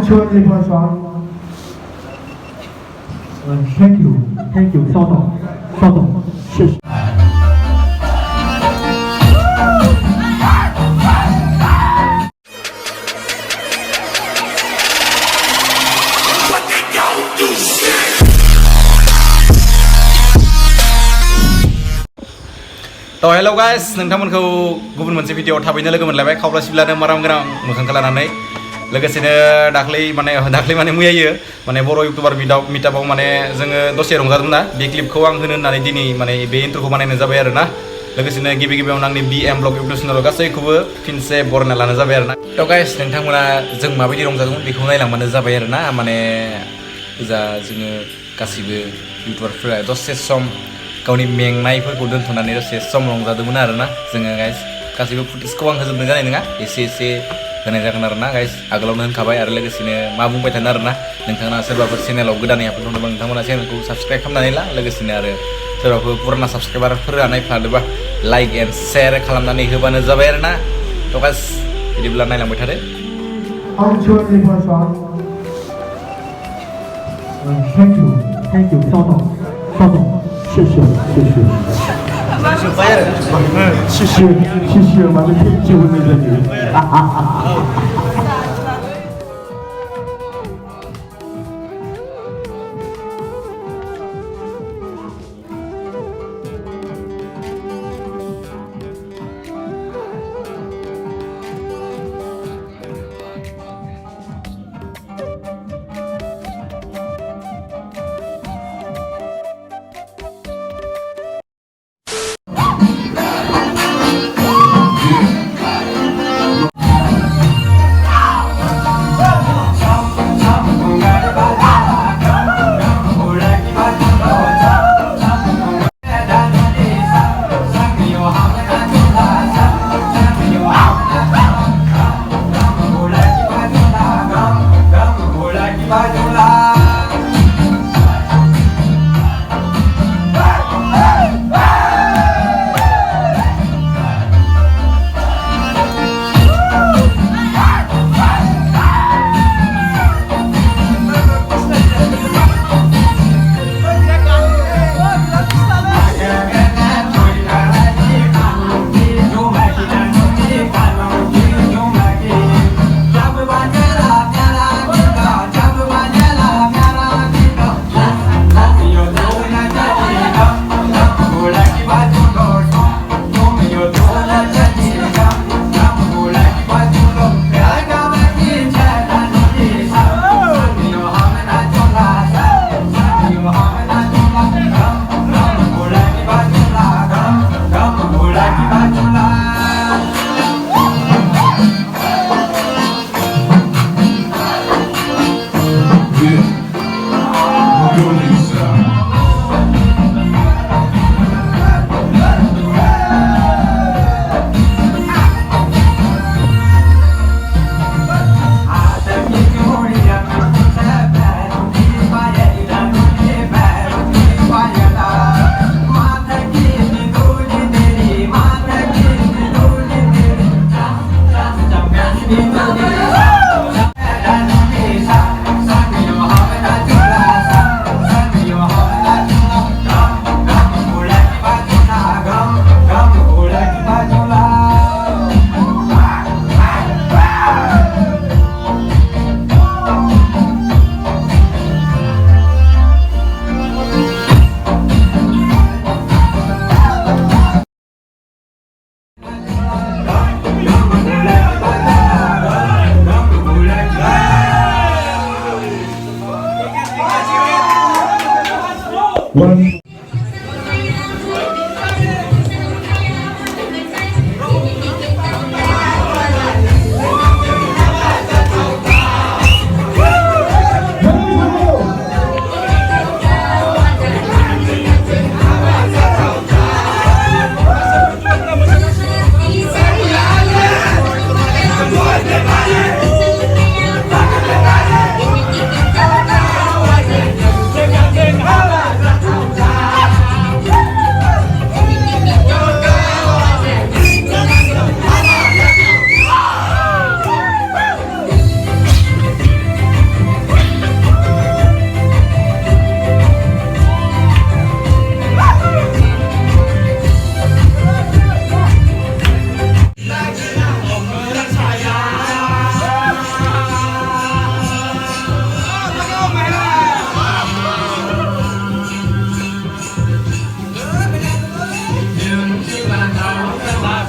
车这块刷。Thank you，稍等，谢谢。Hello guys, नोंथांमोनखौ गुबुन मोनसे video थाबैनो लोगो मोनलायबाय खावब्ला सिब्लानो माराम गोनां मोखांखौ लानानै लोगोसेनो दाख्लै माने मैयायो माने बर' इउटिउबार मिटआपआव माने जोङो दसे रंजादोंमोन ना बे क्लिपखौ आं होनो होननानै दिनै माने बे इन्ट्र'खौ बानायनाय जाबाय आरो ना लोगोसेनो गिबियावनो आंनि BM ब्लग इउटिउब चेनेलाव गासैखौबो फिनसे बरायना लानो जाबाय आरो ना थ' गाइस नोंथांमोना जों माबायदि रंजादोंमोन बेखौ नायलांबानो जाबाय आरो ना माने जा जोङो गासिबो इउटिउबारफोरा दसे सम गावनि मेंनायफोरखौ दोनथ'नानै दसे सम रंजादोंमोन आरो ना जोङो गाइस गासैबो फुटेजखौ आं होजोबनाय जानाय नङा एसे होनाय जागोन आरो ना गाइस आगोलावनो होनखाबाय आरो लोगोसेनो मा बुंबाय थानो आरो ना नोंथाङा सोरबाफोर चेनेलाव गोदानै आपल'ड खालामदोंबा नोंथांमोना चेनेलखौ साबस्क्राइब खालामनानै ला लोगोसेनो आरो सोरबाफोर पुराना साबस्क्राइबारफोरा नायफादोंबा लाइक एन्ड शेयार खालामनानै होबानो जाबाय आरो ना थ' गाइस बिदिब्ला नायलांबाय थादो Thank you，稍等，谢谢。谢谢，完了机会没给你。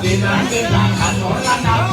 Hãy subscribe cho kênh Ghiền Mì Gõ để không bỏ lỡ